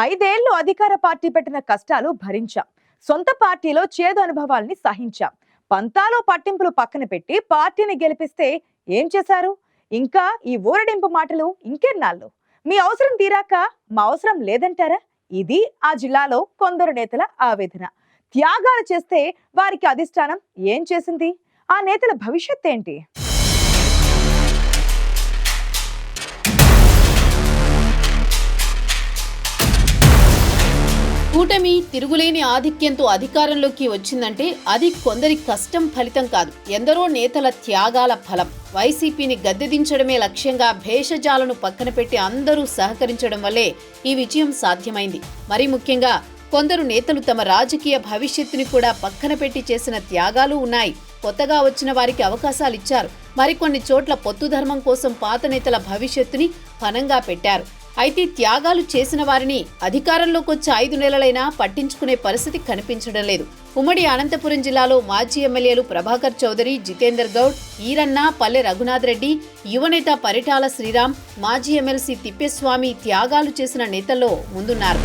ఐదేళ్లు అధికార పార్టీ పెట్టిన కష్టాలు భరించాం. సొంత పార్టీలో చేదు అనుభవాల్ని సహించాం. పంతాలో పట్టింపులు పక్కన పెట్టి పార్టీని గెలిపిస్తే ఏం చేశారు? ఇంకా ఈ ఊరడింపు మాటలు ఇంకెన్నాళ్ళు? మీ అవసరం తీరాక మా అవసరం లేదంటారా? ఇది ఆ జిల్లాలో కొందరు నేతల ఆవేదన. త్యాగాలు చేస్తే వారికి అధిష్టానం ఏం చేసింది? ఆ నేతల భవిష్యత్ ఏంటి? కూటమి తిరుగులేని ఆధిక్యంతో అధికారంలోకి వచ్చిందంటే అది కొందరి కష్టం ఫలితం కాదు, ఎందరో నేతల త్యాగాల ఫలం. వైసీపీని గద్దెదించడమే లక్ష్యంగా భేషజాలను పక్కన పెట్టి అందరూ సహకరించడం వల్లే ఈ విజయం సాధ్యమైంది. మరీ ముఖ్యంగా కొందరు నేతలు తమ రాజకీయ భవిష్యత్తుని కూడా పక్కన పెట్టి చేసిన త్యాగాలు ఉన్నాయి. కొత్తగా వచ్చిన వారికి అవకాశాలు ఇచ్చారు. మరికొన్ని చోట్ల పొత్తు ధర్మం కోసం పాత నేతల భవిష్యత్తుని పణంగా పెట్టారు. అయితే త్యాగాలు చేసిన వారిని అధికారంలోకి వచ్చి 5 నెలలైనా పట్టించుకునే పరిస్థితి కనిపించడం లేదు. ఉమ్మడి అనంతపురం జిల్లాలో మాజీ ఎమ్మెల్యేలు ప్రభాకర్ చౌదరి, జితేందర్ గౌడ్, ఈరన్న, పల్లె రఘునాథ్ రెడ్డి, యువనేత పరిటాల శ్రీరామ్, మాజీ ఎమ్మెల్సీ తిప్పేస్వామి త్యాగాలు చేసిన నేతల్లో ముందున్నారు.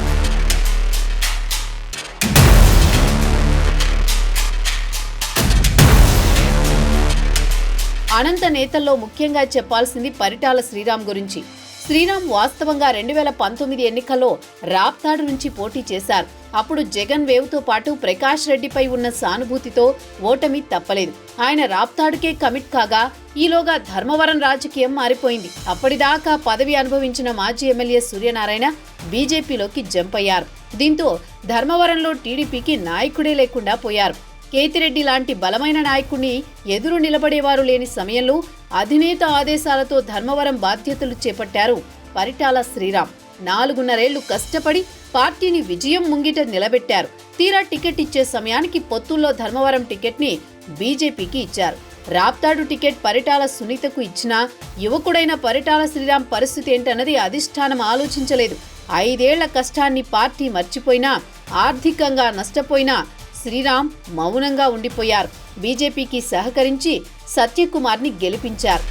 అనంత నేతల్లో ముఖ్యంగా చెప్పాల్సింది పరిటాల శ్రీరామ్ గురించి. శ్రీరామ్ వాస్తవంగా 2019 ఎన్నికల్లో రాప్తాడు నుంచి పోటీ చేశారు. అప్పుడు జగన్ వేవ్తో పాటు ప్రకాష్ రెడ్డిపై ఉన్న సానుభూతితో ఓటమి తప్పలేదు. ఆయన రాప్తాడుకే కమిట్ కాగా ఈలోగా ధర్మవరం రాజకీయం మారిపోయింది. అప్పటిదాకా పదవి అనుభవించిన మాజీ ఎమ్మెల్యే సూర్యనారాయణ బీజేపీలోకి జంప్ అయ్యారు. దీంతో ధర్మవరంలో టీడీపీకి నాయకుడే లేకుండా పోయారు. కేతిరెడ్డి లాంటి బలమైన నాయకుడిని ఎదురు నిలబడేవారు లేని సమయంలో అధినేత ఆదేశాలతో ధర్మవరం బాధ్యతలు చేపట్టారు పరిటాల శ్రీరామ్. 4.5 ఏళ్లు కష్టపడి పార్టీని విజయం ముంగిట నిలబెట్టారు. తీరా టికెట్ ఇచ్చే సమయానికి పొత్తుల్లో ధర్మవరం టికెట్ ని బీజేపీకి ఇచ్చారు. రాప్తాడు టికెట్ పరిటాల సునీతకు ఇచ్చినా యువకుడైన పరిటాల శ్రీరామ్ పరిస్థితి ఏంటన్నది అధిష్టానం ఆలోచించలేదు. 5 ఏళ్ల కష్టాన్ని పార్టీ మర్చిపోయినా, ఆర్థికంగా నష్టపోయినా శ్రీరామ్ మౌనంగా ఉండిపోయారు. బీజేపీకి సహకరించి సత్యకుమార్ని గెలిపించారు.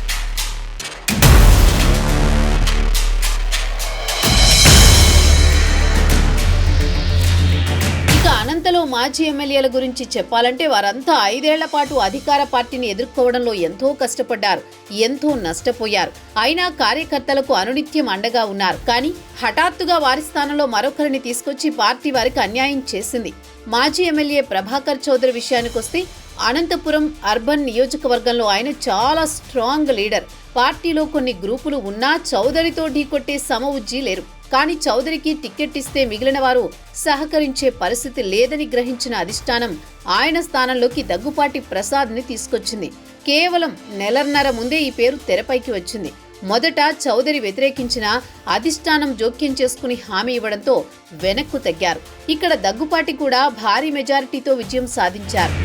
ఇక అనంతలో మాజీ ఎమ్మెల్యేల గురించి చెప్పాలంటే వారంతా 5 ఏళ్ల పాటు అధికార పార్టీని ఎదుర్కోవడంలో ఎంతో కష్టపడ్డారు, ఎంతో నష్టపోయారు. అయినా కార్యకర్తలకు అనునిత్యం అండగా ఉన్నారు. కానీ హఠాత్తుగా వారి స్థానంలో మరొకరిని తీసుకొచ్చి పార్టీ వారికి అన్యాయం చేసింది. మాజీ ఎమ్మెల్యే ప్రభాకర్ చౌదరి విషయానికొస్తే అనంతపురం అర్బన్ నియోజకవర్గంలో ఆయన చాలా స్ట్రాంగ్ లీడర్. పార్టీలో కొన్ని గ్రూపులు ఉన్నా చౌదరితో ఢీకొట్టే సమవుజ్జీ లేరు. కానీ చౌదరికి టికెట్ ఇస్తే మిగిలిన వారు సహకరించే పరిస్థితి లేదని గ్రహించిన అధిష్టానం ఆయన స్థానంలోకి దగ్గుపాటి ప్రసాద్ని తీసుకొచ్చింది. కేవలం నెలన్నర ముందే ఈ పేరు తెరపైకి వచ్చింది. మొదట చౌదరి వ్యతిరేకించిన అధిష్టానం జోక్యం చేసుకుని హామీ ఇవ్వడంతో వెనక్కు తగ్గారు. ఇక్కడ దగ్గుపాటి కూడా భారీ మెజారిటీతో విజయం సాధించారు.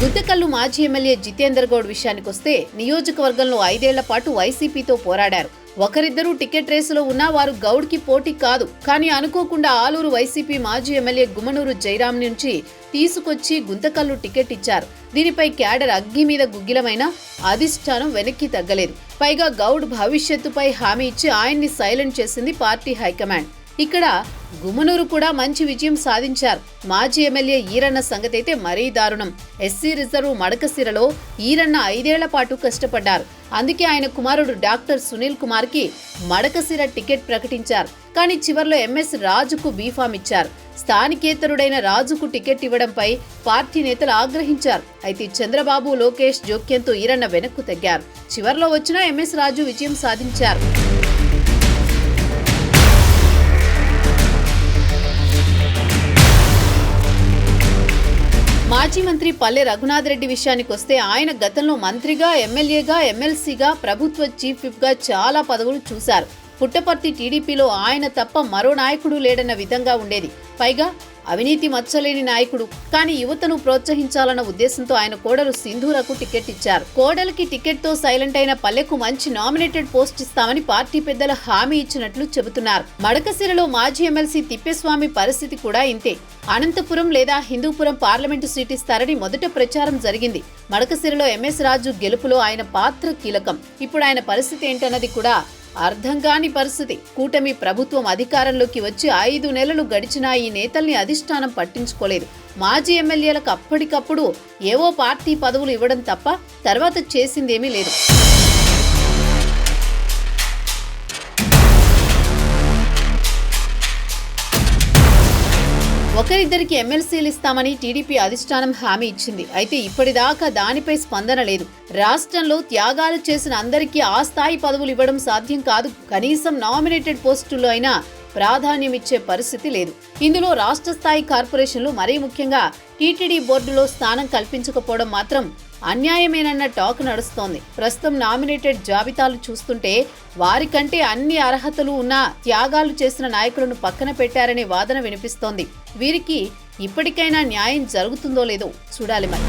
గుంతకల్లు మాజీ ఎమ్మెల్యే జితేందర్ గౌడ్ విషయానికొస్తే నియోజకవర్గంలో 5 ఏళ్ల పాటు వైసీపీతో పోరాడారు. ఒకరిద్దరూ టికెట్ రేసులో ఉన్నా వారు గౌడ్కి పోటీ కాదు. కానీ అనుకోకుండా ఆలూరు వైసీపీ మాజీ ఎమ్మెల్యే గుమ్మనూరు జయరాం నుంచి తీసుకొచ్చి గుంతకల్లు టికెట్ ఇచ్చారు. దీనిపై క్యాడర్ అగ్గి మీద గుగ్గిలమైన అధిష్టానం వెనక్కి తగ్గలేదు. పైగా గౌడ్ భవిష్యత్తుపై హామీ ఇచ్చి ఆయన్ని సైలెంట్ చేసింది పార్టీ హైకమాండ్. ఇక్కడ గుమ్మనూరు కూడా మంచి విజయం సాధించారు. మాజీ ఎమ్మెల్యే ఈరన్న సంగతైతే మరీ దారుణం. ఎస్సీ రిజర్వ్ మడకసిరలో ఈరన్న 5 ఏళ్ల పాటు కష్టపడ్డారు. అందుకే ఆయన కుమారుడు డాక్టర్ సునీల్ కుమార్ కి మడకసిర టికెట్ ప్రకటించారు. కానీ చివర్లో ఎంఎస్ రాజుకు బీఫామ్ ఇచ్చారు. స్థానికేతరుడైన రాజుకు టికెట్ ఇవ్వడంపై పార్టీ నేతలు ఆగ్రహించారు. అయితే చంద్రబాబు, లోకేష్ జోక్యంతో ఈరన్న వెనక్కు తగ్గారు. చివర్లో వచ్చిన ఎంఎస్ రాజు విజయం సాధించారు. మాజీ మంత్రి పల్లె రఘునాథ్ రెడ్డి విషయానికొస్తే ఆయన గతంలో మంత్రిగా, ఎమ్మెల్యేగా, ఎమ్మెల్సీగా, ప్రభుత్వ చీఫ్ విప్గా చాలా పదవులు చూశారు. పుట్టపర్తి టీడీపీలో ఆయన తప్ప మరో నాయకుడు లేడన్న విధంగా ఉండేది. పైగా అవినీతి మచ్చలేని నాయకుడు. కానీ యువతను ప్రోత్సహించాలన్న ఉద్దేశంతో ఆయన కోడలు సింధూరకు టికెట్ ఇచ్చారు. కోడలికి టికెట్ తో సైలెంట్ అయిన పల్లెకు మంచి నామినేటెడ్ పోస్ట్ ఇస్తామని పార్టీ పెద్దల హామీ ఇచ్చినట్లు చెబుతున్నారు. మడకశిరలో మాజీ ఎమ్మెల్సీ తిప్పేస్వామి పరిస్థితి కూడా ఇంతే. అనంతపురం లేదా హిందూపురం పార్లమెంటు సీట్ ఇస్తారని మొదట ప్రచారం జరిగింది. మడకశిరలో ఎంఎస్ రాజు గెలుపులో ఆయన పాత్ర కీలకం. ఇప్పుడు ఆయన పరిస్థితి ఏంటన్నది కూడా అర్థం కాని పరిస్థితి. కూటమి ప్రభుత్వం అధికారంలోకి వచ్చి 5 నెలలు గడిచినా ఈ నేతల్ని అధిష్టానం పట్టించుకోలేదు. మాజీ ఎమ్మెల్యేలకు అప్పటికప్పుడు ఏవో పార్టీ పదవులు ఇవ్వడం తప్ప తర్వాత చేసిందేమీ లేదు. ఒకరిద్దరికి ఎమ్మెల్సీలు ఇస్తామని టీడీపీ అధిష్టానం హామీ ఇచ్చింది. అయితే ఇప్పటిదాకా దానిపై స్పందన లేదు. రాష్ట్రంలో త్యాగాలు చేసిన అందరికీ ఆ స్థాయి పదవులు ఇవ్వడం సాధ్యం కాదు. కనీసం నామినేటెడ్ పోస్టుల్లో అయినా ప్రాధాన్యం ఇచ్చే పరిస్థితి లేదు. ఇందులో రాష్ట్ర స్థాయి కార్పొరేషన్లు, మరీ ముఖ్యంగా టీటీడీ బోర్డులో స్థానం కల్పించకపోవడం మాత్రం అన్యాయమేనన్న టాక్ నడుస్తోంది. ప్రస్తుతం నామినేటెడ్ జాబితాలు చూస్తుంటే వారికంటే అన్ని అర్హతలు ఉన్న త్యాగాలు చేసిన నాయకులను పక్కన పెట్టారనే వాదన వినిపిస్తోంది. వీరికి ఇప్పటికైనా న్యాయం జరుగుతుందో లేదో చూడాలి మరి.